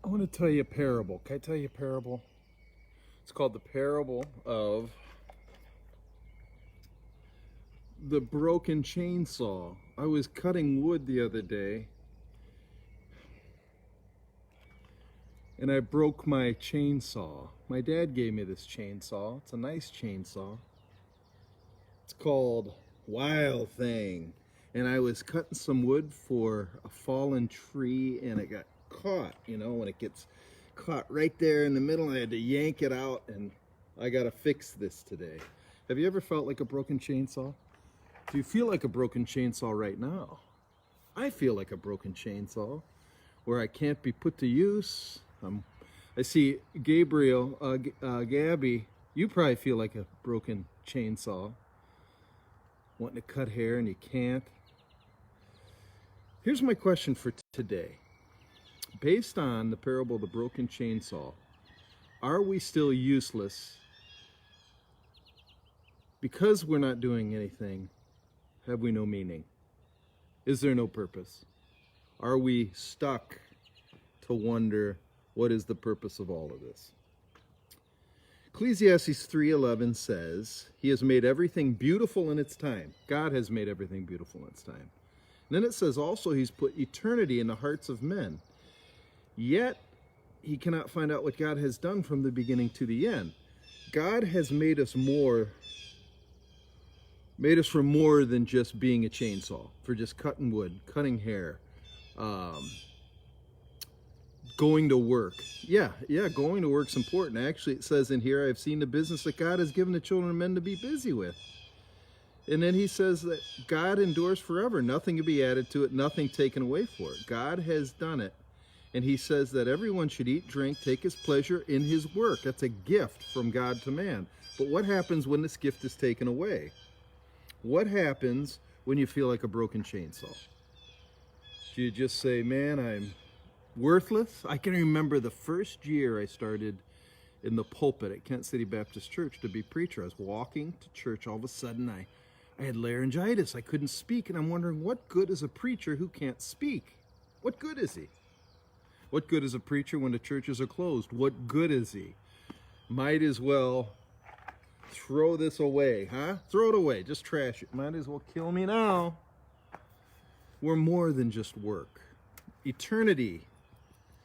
I want to tell you a parable. Can I tell you a parable? It's called the parable of the broken chainsaw. I was cutting wood the other day and I broke my chainsaw. My dad gave me this chainsaw. It's a nice chainsaw. It's called Wild Thing. And I was cutting some wood for a fallen tree and it got caught, when it gets caught right there in the middle. I had to yank it out and I got to fix this today. Have you ever felt like a broken chainsaw? Do you feel like a broken chainsaw right now? I feel like a broken chainsaw where I can't be put to use. I see Gabriel, Gabby, you probably feel like a broken chainsaw, wanting to cut hair and you can't. Here's my question for today. Based on the parable of the broken chainsaw, are we still useless because we're not doing anything? Have we no meaning? Is there no purpose? Are we stuck to wonder what is the purpose of all of this? Ecclesiastes 3:11 says, He has made everything beautiful in its time. God has made everything beautiful in its time. And then it says also He's put eternity in the hearts of men. Yet, he cannot find out what God has done from the beginning to the end. God has made us for more than just being a chainsaw, for just cutting wood, cutting hair, going to work. Yeah, going to work's important. Actually, it says in here, I've seen the business that God has given the children of men to be busy with. And then he says that God endures forever. Nothing can be added to it, nothing taken away for it. God has done it. And he says that everyone should eat, drink, take his pleasure in his work. That's a gift from God to man. But what happens when this gift is taken away? What happens when you feel like a broken chainsaw? Do you just say, man, I'm worthless? I can remember the first year I started in the pulpit at Kent City Baptist Church to be preacher. I was walking to church. All of a sudden, I had laryngitis. I couldn't speak. And I'm wondering, what good is a preacher who can't speak? What good is he? What good is a preacher when the churches are closed? What good is he? Might as well throw this away, huh? Throw it away. Just trash it. Might as well kill me now. We're more than just work. Eternity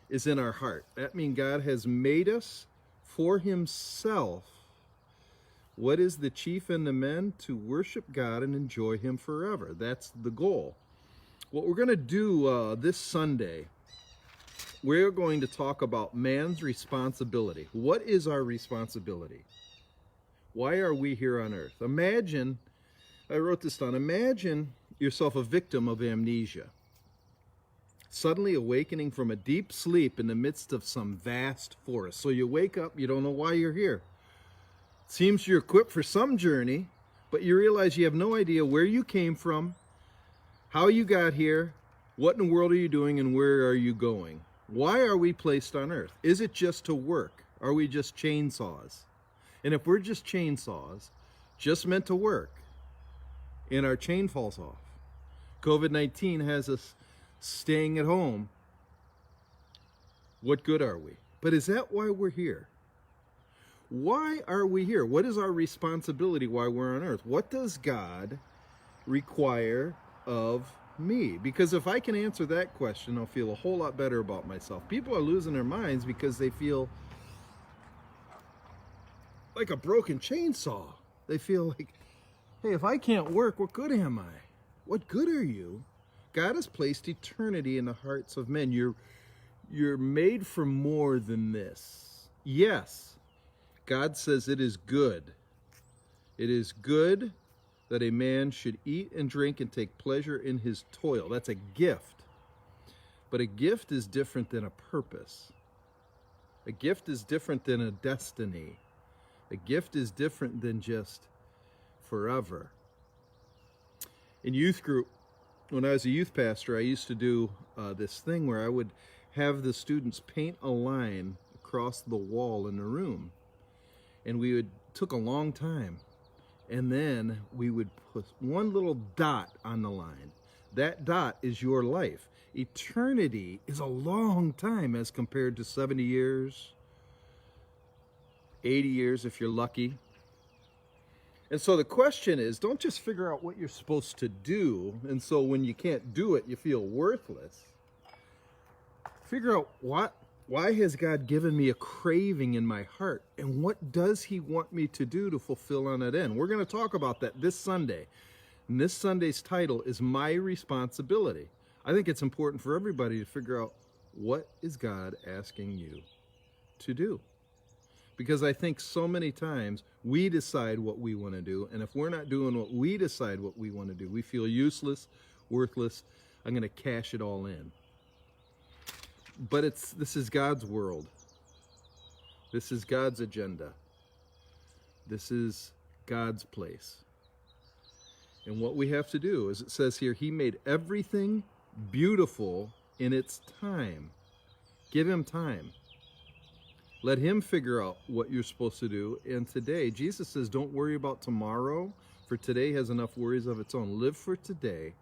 is in our heart. That means God has made us for himself. What is the chief in the men? To worship God and enjoy him forever. That's the goal. What we're going to do this Sunday, we're going to talk about man's responsibility. What is our responsibility? Why are we here on earth? Imagine, I wrote this down, imagine yourself a victim of amnesia, suddenly awakening from a deep sleep in the midst of some vast forest. So you wake up, you don't know why you're here. It seems you're equipped for some journey, but you realize you have no idea where you came from, how you got here, what in the world are you doing, and where are you going? Why are we placed on earth? Is it just to work? Are we just chainsaws? And if we're just chainsaws, just meant to work, and our chain falls off, COVID-19 has us staying at home, what good are we? But is that why we're here? Why are we here? What is our responsibility while we're on earth? What does God require of me? Because if I can answer that question, I'll feel a whole lot better about myself. People are losing their minds because they feel like a broken chainsaw. They feel like, hey, if I can't work, what good am I? What good are you? God has placed eternity in the hearts of men. You're made for more than this. Yes, God says it is good. It is good that a man should eat and drink and take pleasure in his toil. That's a gift. But a gift is different than a purpose. A gift is different than a destiny. A gift is different than just forever. In youth group, when I was a youth pastor, I used to do this thing where I would have the students paint a line across the wall in the room. And took a long time. And then we would put one little dot on the line. That dot is your life. Eternity is a long time as compared to 70 years, 80 years if you're lucky. And so the question is, don't just figure out what you're supposed to do, and so when you can't do it, you feel worthless. Figure out why has God given me a craving in my heart, and what does he want me to do to fulfill on that end? We're going to talk about that this Sunday. And this Sunday's title is My Responsibility. I think it's important for everybody to figure out, what is God asking you to do? Because I think so many times we decide what we want to do, and if we're not doing what we decide what we want to do, we feel useless, worthless. I'm going to cash it all in. But this is God's world. This is God's agenda. This is God's place. And what we have to do, as it says here, he made everything beautiful in its time. Give him time. Let him figure out what you're supposed to do. And today, Jesus says, don't worry about tomorrow, for today has enough worries of its own. Live for today,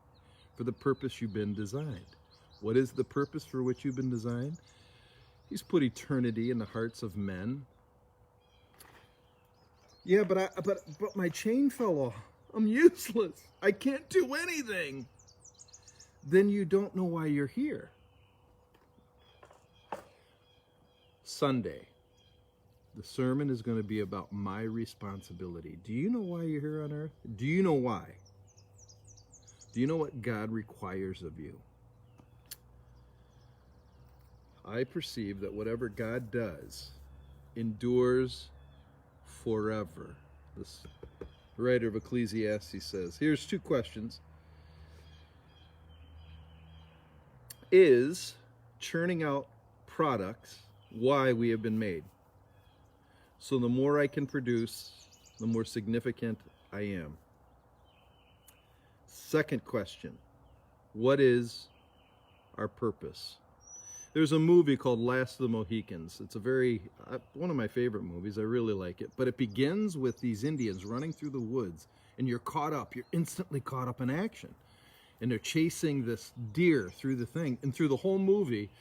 for the purpose you've been designed. What is the purpose for which you've been designed? He's put eternity in the hearts of men. Yeah, but my chain fell off. I'm useless. I can't do anything. Then you don't know why you're here. Sunday, the sermon is going to be about my responsibility. Do you know why you're here on earth? Do you know why? Do you know what God requires of you? I perceive that whatever God does endures forever. This writer of Ecclesiastes says, here's two questions. Is churning out products why we have been made? So the more I can produce, the more significant I am. Second question, what is our purpose? There's a movie called Last of the Mohicans. It's one of my favorite movies. I really like it. But it begins with these Indians running through the woods, and you're instantly caught up in action. And they're chasing this deer through the thing. And through the whole movie,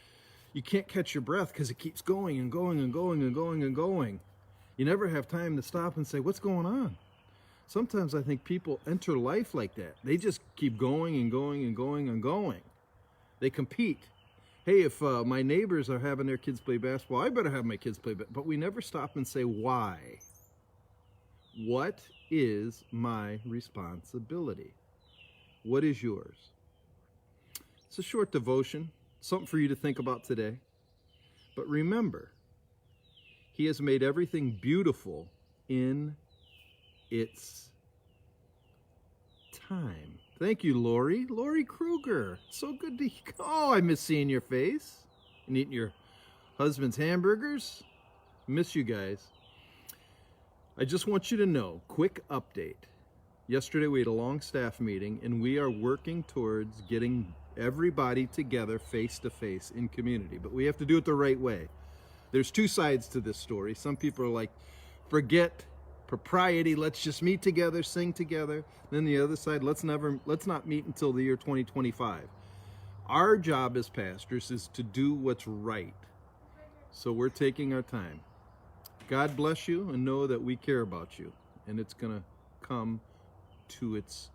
you can't catch your breath because it keeps going and going and going and going and going. You never have time to stop and say, what's going on? Sometimes I think people enter life like that. They just keep going and going and going and going. They compete. Hey, if my neighbors are having their kids play basketball, I better have my kids play basketball. But we never stop and say, why? What is my responsibility? What is yours? It's a short devotion, something for you to think about today. But remember, he has made everything beautiful in its time. Thank you, Lori. Lori Kruger. So good to... Oh, I miss seeing your face and eating your husband's hamburgers. Miss you guys. I just want you to know, quick update. Yesterday we had a long staff meeting, and we are working towards getting everybody together face-to-face in community. But we have to do it the right way. There's two sides to this story. Some people are like, forget propriety, let's just meet together, sing together. Then the other side, let's not meet until the year 2025. Our job as pastors is to do what's right. So we're taking our time. God bless you, and know that we care about you, and it's going to come to its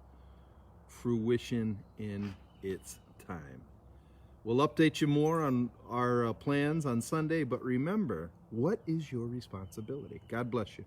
fruition in its time. We'll update you more on our plans on Sunday, but remember, what is your responsibility? God bless you.